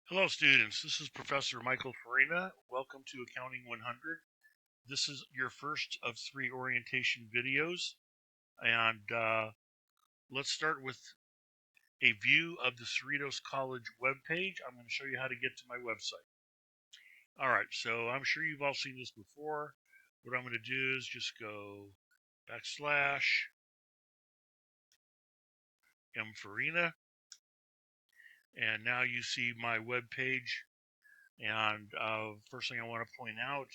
Hello, students. This is Professor Michael Farina. Welcome to Accounting 100. This is your first of 3 orientation videos. And let's start with a view of the Cerritos College webpage. I'm going to show you how to get to my website. All right, so I'm sure you've all seen this before. What I'm going to do is just go /M Farina. And now you see my webpage. And first thing I want to point out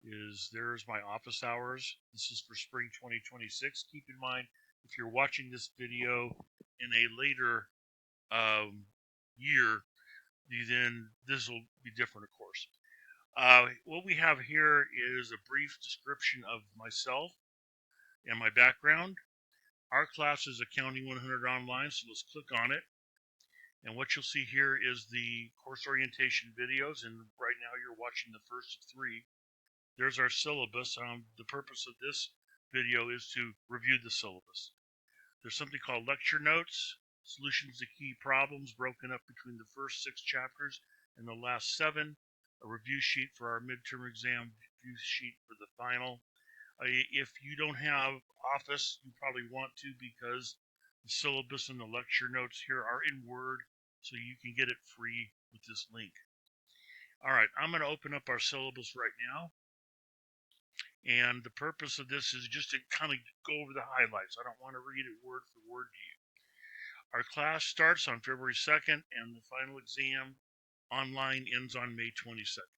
is there's my office hours. This is for spring 2026. Keep in mind, if you're watching this video in a later year, then this will be different, of course. What we have here is a brief description of myself and my background. Our class is Accounting 100 Online, so let's click on it. And what you'll see here is the course orientation videos, and right now you're watching the first of 3. There's our syllabus. The purpose of this video is to review the syllabus. There's something called lecture notes, solutions to key problems broken up between the first 6 chapters and the last 7, a review sheet for our midterm exam, review sheet for the final. If you don't have Office, you probably want to, because the syllabus and the lecture notes here are in Word, so you can get it free with this link. All right, I'm going to open up our syllabus right now. And the purpose of this is just to kind of go over the highlights. I don't want to read it word for word to you. Our class starts on February 2nd, and the final exam online ends on May 22nd.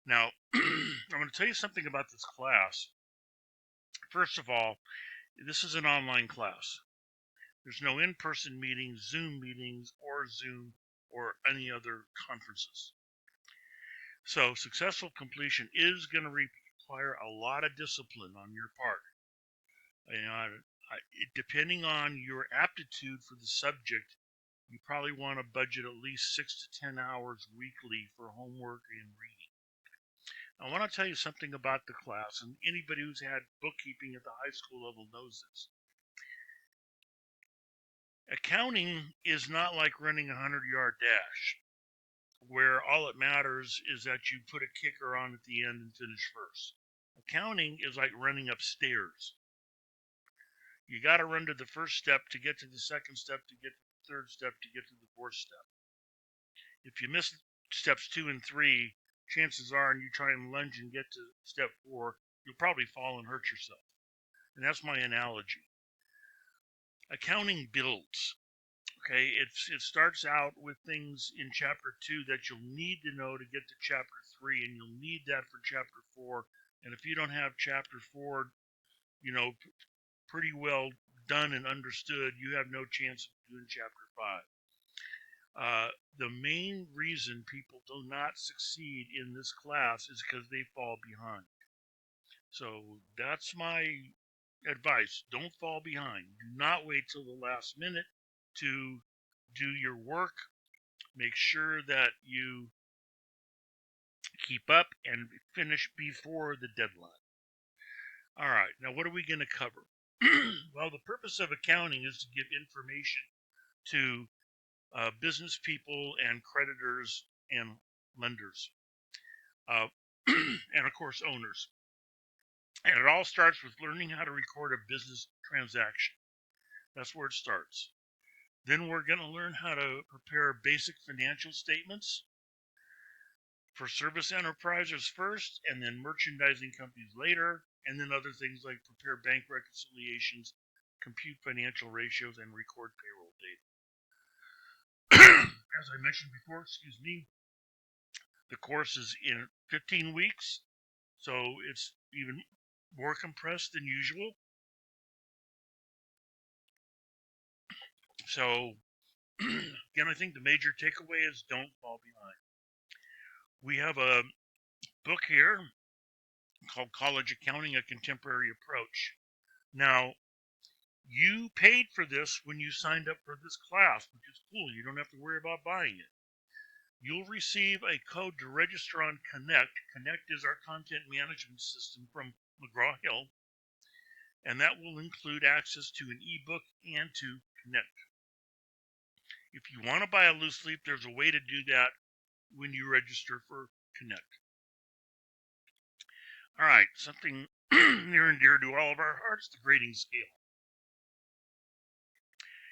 Now, I'm going to tell you something about this class. First of all, this is an online class. There's no in-person meetings, Zoom meetings, or Zoom, or any other conferences. So successful completion is going to require a lot of discipline on your part. And depending on your aptitude for the subject, you probably want to budget at least 6 to 10 hours weekly for homework and reading. I want to tell you something about the class, and anybody who's had bookkeeping at the high school level knows this. Accounting is not like running a 100-yard dash, where all it matters is that you put a kicker on at the end and finish first. Accounting is like running upstairs. You got to run to the first step to get to the second step, to get to the third step, to get to the fourth step. If you miss steps 2 and 3, chances are, and you try and lunge and get to step 4, you'll probably fall and hurt yourself. And that's my analogy. Accounting builds. Okay, it starts out with things in chapter 2 that you'll need to know to get to chapter 3, and you'll need that for chapter 4. And if you don't have chapter 4, pretty well done and understood, you have no chance of doing chapter 5. The main reason people do not succeed in this class is because they fall behind. So that's my advice. Don't fall behind. Do not wait till the last minute to do your work. Make sure that you keep up and finish before the deadline. All right, now what are we going to cover? Well, the purpose of accounting is to give information to business people and creditors and lenders, and of course owners. And it all starts with learning how to record a business transaction. That's where it starts. Then we're going to learn how to prepare basic financial statements for service enterprises first, and then merchandising companies later, and then other things like prepare bank reconciliations, compute financial ratios, and record payroll data. As I mentioned before, the course is in 15 weeks, so it's even more compressed than usual. So, again, I think the major takeaway is don't fall behind. We have a book here called College Accounting, A Contemporary Approach. Now, you paid for this when you signed up for this class, which is cool. You don't have to worry about buying it. You'll receive a code to register on Connect. Connect is our content management system from McGraw-Hill, and that will include access to an ebook and to Connect. If you want to buy a loose leaf, there's a way to do that when you register for Connect. All right, something near and dear to all of our hearts, the grading scale.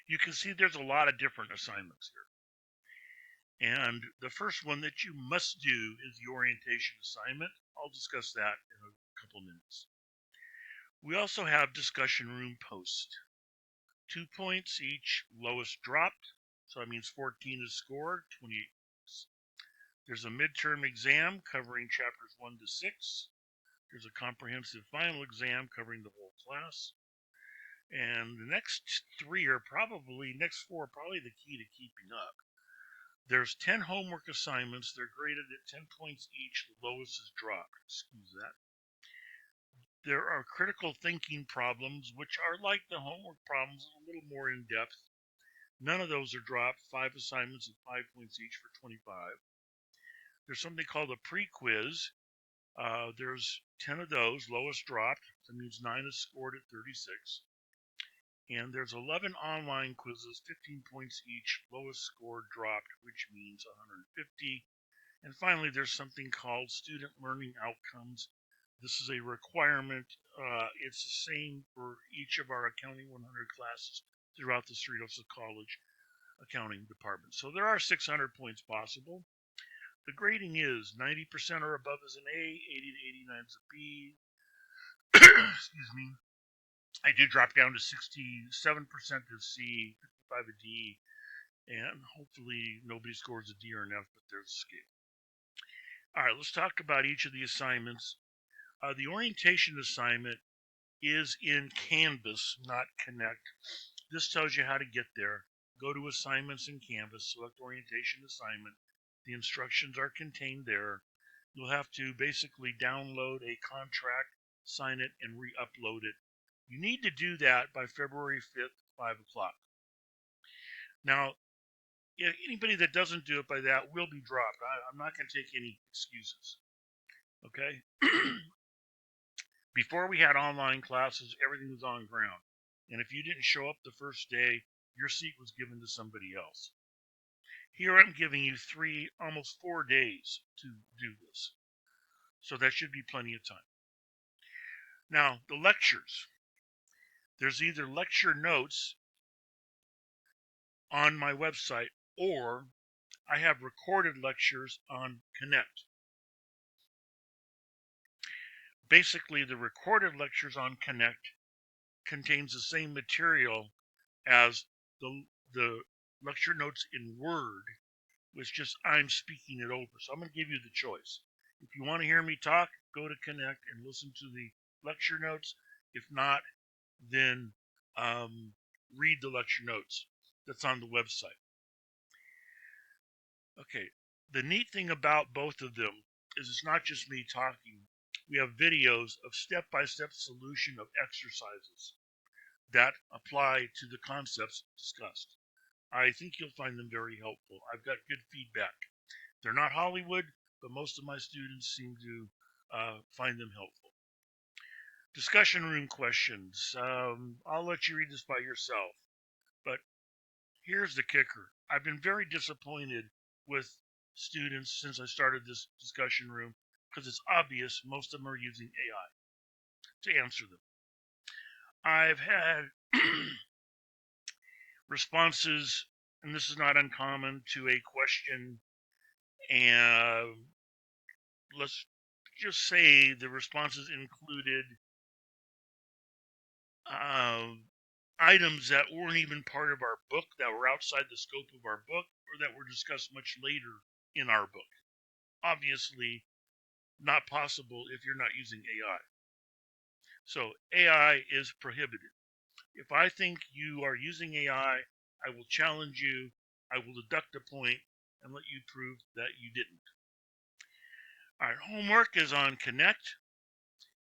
You can see there's a lot of different assignments here. And the first one that you must do is the orientation assignment. I'll discuss that in a couple minutes. We also have discussion room post. 2 points each, lowest dropped. So that means 14 is scored, 28 points. There's a midterm exam covering chapters 1 to 6. There's a comprehensive final exam covering the whole class. And the next four are probably the key to keeping up. There's 10 homework assignments. They're graded at 10 points each. The lowest is dropped. Excuse that. There are critical thinking problems, which are like the homework problems, a little more in depth. None of those are dropped. 5 assignments at 5 points each for 25. There's something called a pre-quiz. There's 10 of those, lowest dropped. That means 9 is scored at 36. And there's 11 online quizzes, 15 points each, lowest score dropped, which means 150. And finally, there's something called student learning outcomes. This is a requirement. It's the same for each of our Accounting 100 classes throughout the Cerritos College accounting department. So there are 600 points possible. The grading is 90% or above is an A, 80 to 89 is a B. Excuse me. I do drop down to 67% is C, 55 a D, and hopefully nobody scores a D or an F, but there's a scale. All right, let's talk about each of the assignments. The orientation assignment is in Canvas, not Connect. This tells you how to get there. Go to Assignments in Canvas, select Orientation Assignment. The instructions are contained there. You'll have to basically download a contract, sign it, and re-upload it. You need to do that by February 5th, 5 o'clock. Now, anybody that doesn't do it by that will be dropped. I'm not going to take any excuses. Okay? Before we had online classes, everything was on ground. And if you didn't show up the first day, your seat was given to somebody else. Here I'm giving you almost 4 days to do this. So that should be plenty of time. Now, the lectures. There's either lecture notes on my website or I have recorded lectures on Connect. Basically, the recorded lectures on Connect contains the same material as the lecture notes in Word, which just I'm speaking it over. So I'm going to give you the choice. If you want to hear me talk, go to Connect and listen to the lecture notes. If not, then read the lecture notes that's on the website. Okay, the neat thing about both of them is it's not just me talking. We have videos of step-by-step solution of exercises that apply to the concepts discussed. I think you'll find them very helpful. I've got good feedback. They're not Hollywood, but most of my students seem to find them helpful. Discussion room questions. I'll let you read this by yourself, but here's the kicker. I've been very disappointed with students since I started this discussion room because it's obvious most of them are using AI to answer them. I've had responses, and this is not uncommon, to a question, and let's just say the responses included items that weren't even part of our book, that were outside the scope of our book, or that were discussed much later in our book. Obviously, not possible if you're not using AI. So AI is prohibited. If I think you are using AI, I will challenge you, I will deduct a point, and let you prove that you didn't. All right, homework is on Connect.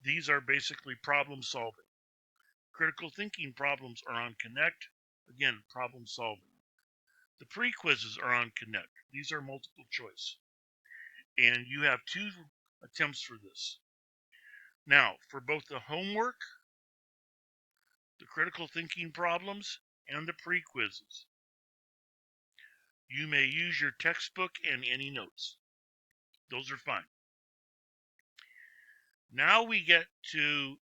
These are basically problem solving. Critical thinking problems are on Connect. Again, problem solving. The pre-quizzes are on Connect. These are multiple choice. And you have 2 attempts for this. Now, for both the homework, the critical thinking problems, and the pre-quizzes, You may use your textbook and any notes. Those are fine. Now we get to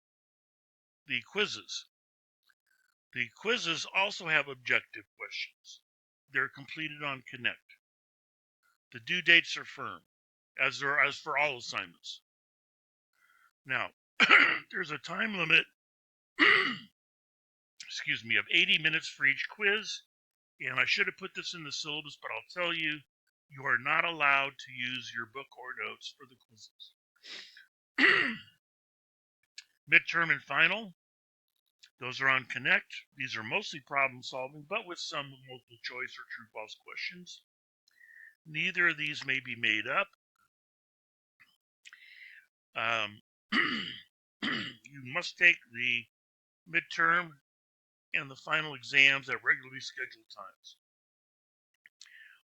the quizzes. The quizzes also have objective questions. They're completed on Connect. The due dates are firm, as for all assignments. Now, there's a time limit, excuse me, of 80 minutes for each quiz. And I should have put this in the syllabus, but I'll tell you, you are not allowed to use your book or notes for the quizzes. Midterm and final, those are on Connect. These are mostly problem solving, but with some multiple choice or true false questions. Neither of these may be made up. You must take the midterm and the final exams at regularly scheduled times.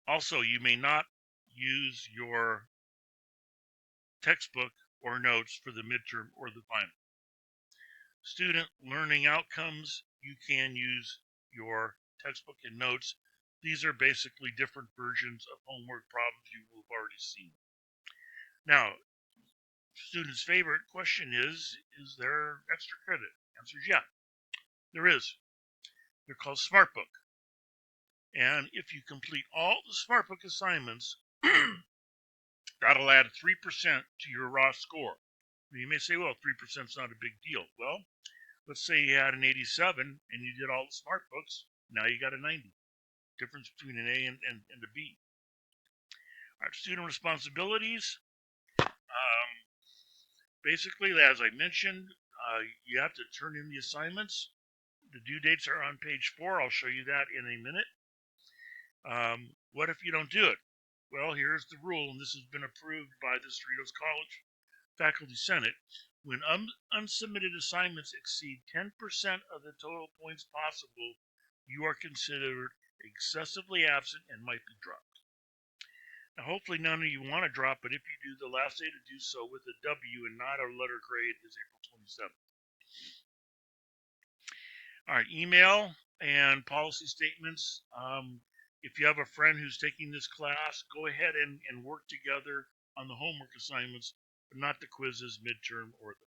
Also, you may not use your textbook or notes for the midterm or the final. Student learning outcomes, you can use your textbook and notes. These are basically different versions of homework problems you will have already seen. Now, students' favorite question is there extra credit? Answer is yeah, there is. They're called SmartBook. And if you complete all the SmartBook assignments, that'll add 3% to your raw score. You may say, well, 3% is not a big deal. Well, let's say you had an 87 and you did all the SmartBooks. Now you got a 90. Difference between an A and a B. All right, student responsibilities. Basically, as I mentioned, you have to turn in the assignments. The due dates are on page 4. I'll show you that in a minute. What if you don't do it? Well, here's the rule, and this has been approved by the Cerritos College Faculty Senate. When unsubmitted assignments exceed 10% of the total points possible, you are considered excessively absent and might be dropped. Now, hopefully none of you want to drop, but if you do, the last day to do so with a W and not a letter grade is April 27th. All right, email and policy statements. If you have a friend who's taking this class, go ahead and work together on the homework assignments, but not the quizzes, midterm, or the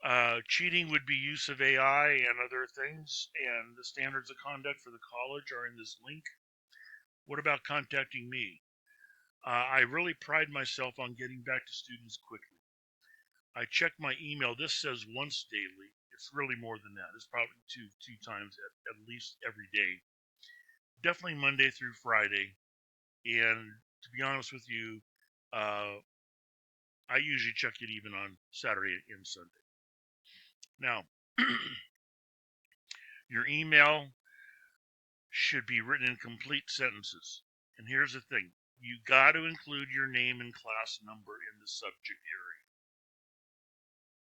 final. Cheating would be use of AI and other things, and the standards of conduct for the college are in this link. What about contacting me? I really pride myself on getting back to students quickly. I check my email. This says once daily. It's really more than that. It's probably two times at least every day. Definitely Monday through Friday. And to be honest with you, I usually check it even on Saturday and Sunday. Now, your email should be written in complete sentences. And here's the thing. You got to include your name and class number in the subject area.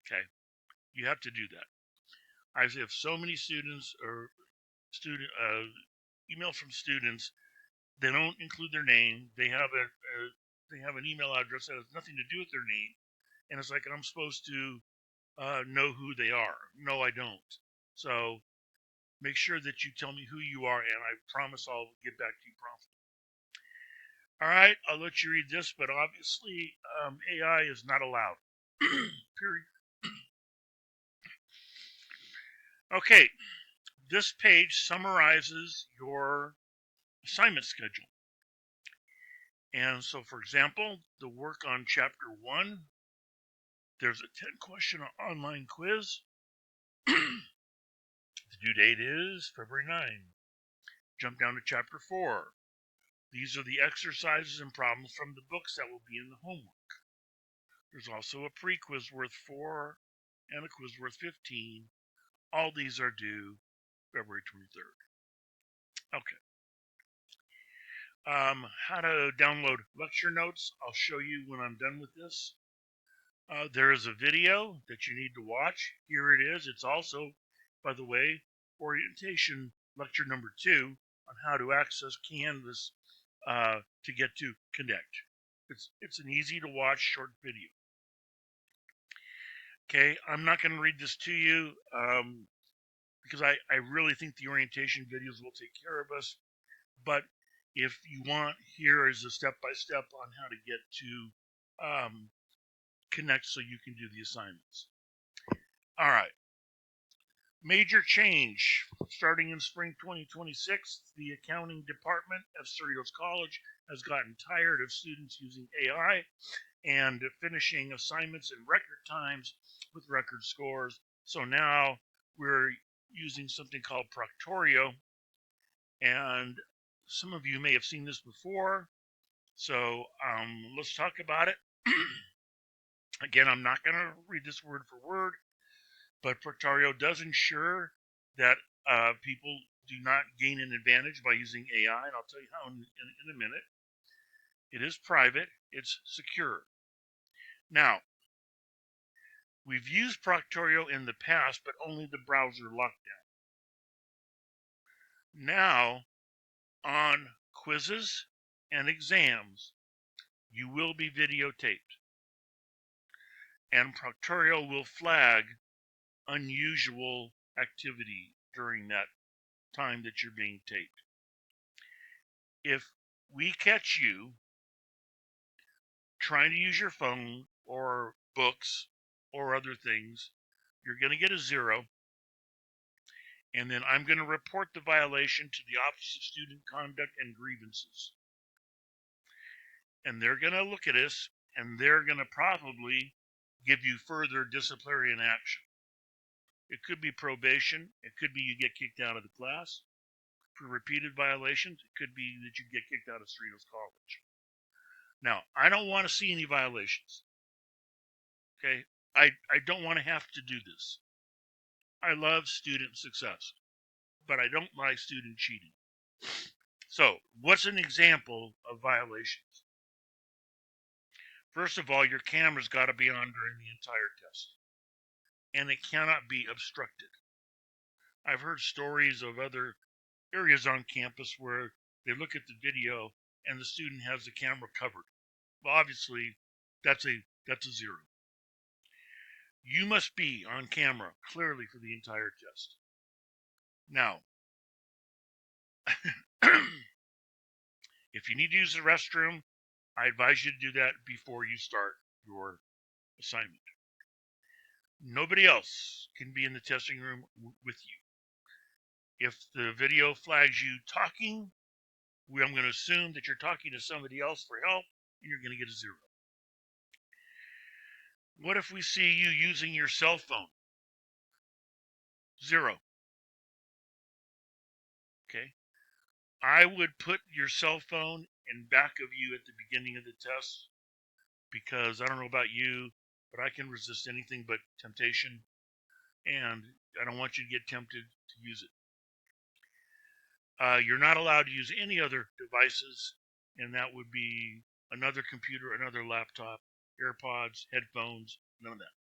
Okay? You have to do that. I have so many students or email from students. They don't include their name. They have an email address that has nothing to do with their name, and it's like I'm supposed to know who they are. No, I don't. So make sure that you tell me who you are, and I promise I'll get back to you promptly. All right, I'll let you read this, but obviously AI is not allowed. Period. Okay, this page summarizes your assignment schedule. And so, for example, the work on chapter 1, there's a 10-question online quiz. The due date is February 9. Jump down to chapter 4. These are the exercises and problems from the books that will be in the homework. There's also a pre-quiz worth 4 and a quiz worth 15. All these are due February 23rd. Okay. How to download lecture notes. I'll show you when I'm done with this. There is a video that you need to watch. Here it is. It's also, by the way, orientation lecture number 2 on how to access Canvas to get to Connect. It's an easy to watch short video. Okay, I'm not going to read this to you. because I really think the orientation videos will take care of us. But if you want, here is a step-by-step on how to get to Connect so you can do the assignments. All right. Major change. Starting in spring 2026, the accounting department at Cerritos College has gotten tired of students using AI and finishing assignments in record times with record scores. So now we're using something called Proctorio, and some of you may have seen this before. So let's talk about it. Again, I'm not going to read this word for word, but Proctorio does ensure that people do not gain an advantage by using AI, and I'll tell you how in a minute. It is private, it's secure. Now, we've used Proctorio in the past, but only the browser lockdown. Now, on quizzes and exams, you will be videotaped, and Proctorio will flag unusual activity during that time that you're being taped. If we catch you trying to use your phone or books or other things, you're going to get a 0. And then I'm going to report the violation to the Office of Student Conduct and Grievances. And they're going to look at this, and they're going to probably give you further disciplinary action. It could be probation. It could be you get kicked out of the class for repeated violations. It could be that you get kicked out of Cerritos College. Now, I don't want to see any violations. Okay? I don't want to have to do this. I love student success, but I don't like student cheating. So, what's an example of violations? First of all, your camera's got to be on during the entire test, and it cannot be obstructed. I've heard stories of other areas on campus where they look at the video and the student has the camera covered. Well, obviously, that's a 0. You must be on camera clearly for the entire test. Now, if you need to use the restroom, I advise you to do that before you start your assignment. Nobody else can be in the testing room with you. If the video flags you talking, I'm going to assume that you're talking to somebody else for help, and you're going to get a 0. What if we see you using your cell phone? 0. Okay. I would put your cell phone in back of you at the beginning of the test, because I don't know about you, but I can resist anything but temptation, and I don't want you to get tempted to use it. You're not allowed to use any other devices, and that would be another computer, another laptop, AirPods, headphones, none of that.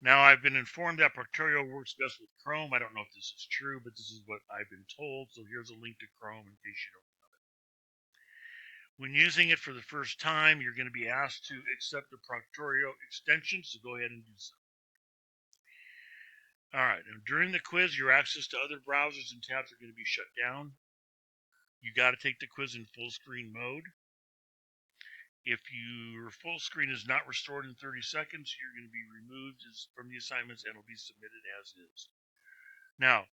Now, I've been informed that Proctorio works best with Chrome. I don't know if this is true, but this is what I've been told, so here's a link to Chrome in case you don't know it. When using it for the first time, you're going to be asked to accept the Proctorio extension, so go ahead and do so. All right, and during the quiz, your access to other browsers and tabs are going to be shut down. You got to take the quiz in full screen mode. If your full screen is not restored in 30 seconds, you're going to be removed from the assignments and will be submitted as is. Now,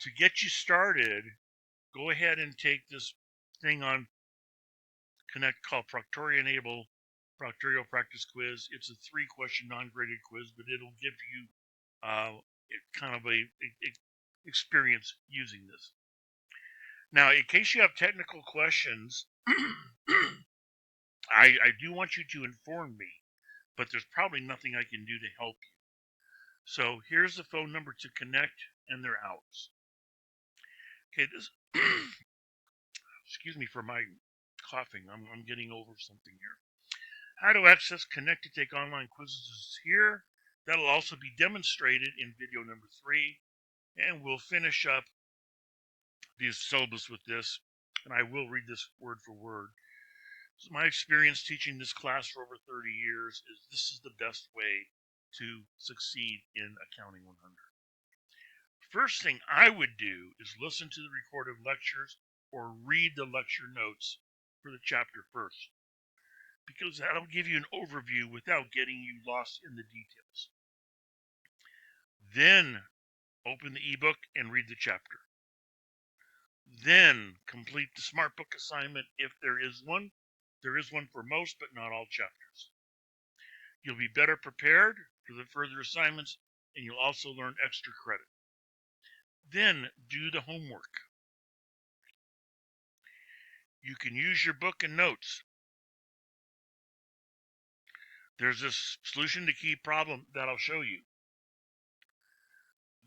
to get you started, go ahead and take this thing on Connect called Proctorio Enable Proctorio Practice Quiz. It's a 3-question non-graded quiz, but it'll give you kind of a experience using this. Now, in case you have technical questions, I do want you to inform me, but there's probably nothing I can do to help you. So here's the phone number to connect and their hours. Okay, this excuse me for my coughing. I'm getting over something here. How to access Connect to take online quizzes is here. That'll also be demonstrated in video number 3, and we'll finish up the syllabus with this, and I will read this word for word. So my experience teaching this class for over 30 years is this is the best way to succeed in Accounting 100. First thing I would do is listen to the recorded lectures or read the lecture notes for the chapter first, because that'll give you an overview without getting you lost in the details. Then open the ebook and read the chapter. Then complete the Smart Book assignment if there is one. There is one for most, but not all chapters. You'll be better prepared for the further assignments, and you'll also learn extra credit. Then do the homework. You can use your book and notes. There's this solution to key problem that I'll show you.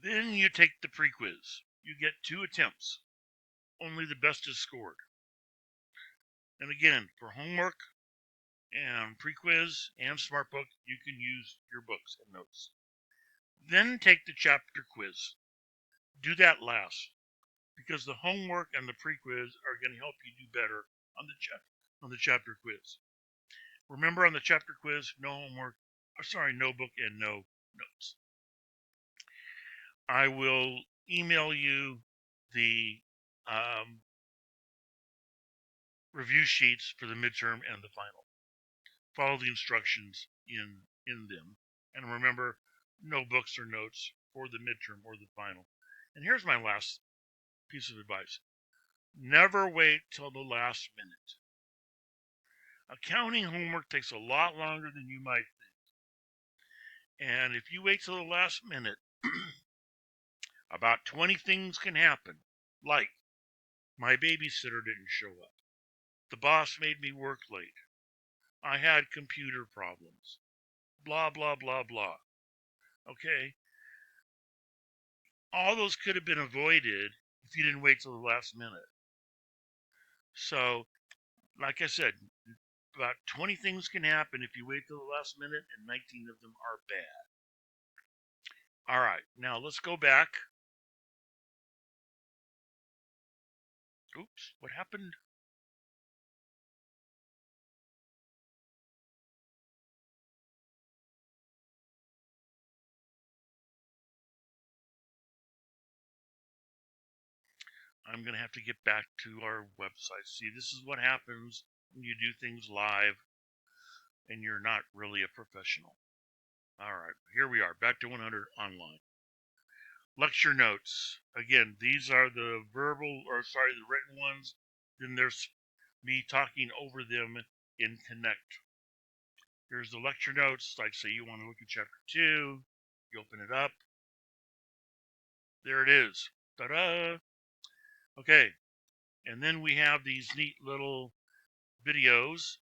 Then you take the pre-quiz. You get 2 attempts. Only the best is scored. And again, for homework and pre-quiz and smart book, you can use your books and notes. Then take the chapter quiz. Do that last, because the homework and the pre-quiz are going to help you do better on the chapter quiz. Remember, on the chapter quiz, no homework, no book and no notes. I will email you the review sheets for the midterm and the final. Follow the instructions in them. And remember, no books or notes for the midterm or the final. And here's my last piece of advice. Never wait till the last minute. Accounting homework takes a lot longer than you might think. And if you wait till the last minute, about 20 things can happen. Like, my babysitter didn't show up. The boss made me work late. I had computer problems. Blah, blah, blah, blah. Okay? All those could have been avoided if you didn't wait till the last minute. So, like I said, about 20 things can happen if you wait till the last minute, and 19 of them are bad. All right, now let's go back. Oops, what happened? I'm going to have to get back to our website. See, this is what happens when you do things live and you're not really a professional. All right, here we are, back to 100 online. Lecture notes. Again, these are the the written ones. Then there's me talking over them in Connect. Here's the lecture notes. Like, say you want to look at chapter 2, you open it up. There it is. Ta-da! Okay, and then we have these neat little videos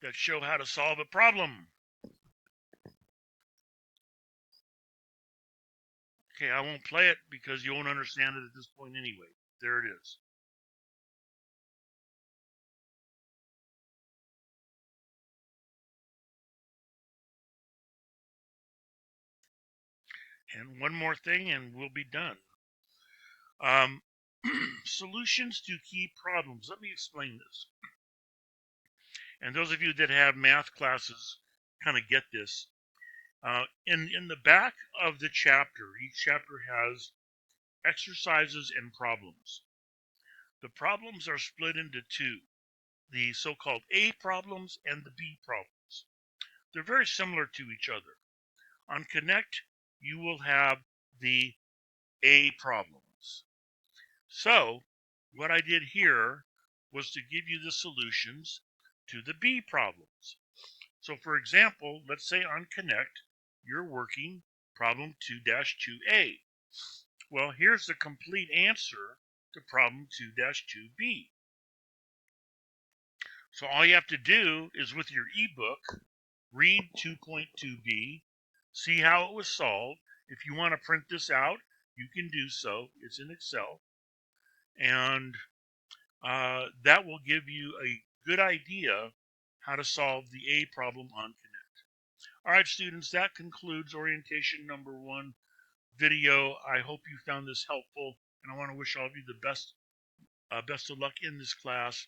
that show how to solve a problem. Okay, I won't play it because you won't understand it at this point anyway. There it is. And one more thing and we'll be done. Solutions to key problems. Let me explain this. And those of you that have math classes kind of get this. In the back of the chapter, each chapter has exercises and problems. The problems are split into 2, the so-called A problems and the B problems. They're very similar to each other. On Connect, you will have the A problems. So, what I did here was to give you the solutions to the B problems. So, for example, let's say on Connect, you're working problem 2-2A. Well, here's the complete answer to problem 2-2B. So all you have to do is, with your ebook, read 2.2b, see how it was solved. If you want to print this out, you can do so. It's in Excel. And that will give you a good idea how to solve the A problem on Connect. All right, students, that concludes orientation number 1 video. I hope you found this helpful, and I want to wish all of you the best of luck in this class.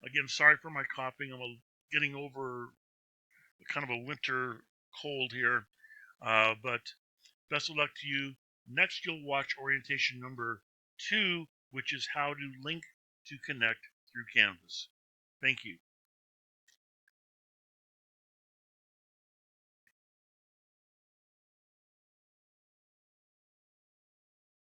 Again, sorry for my coughing. I'm getting over kind of a winter cold here, but best of luck to you. Next, you'll watch orientation number 2, which is how to link to connect through Canvas. Thank you.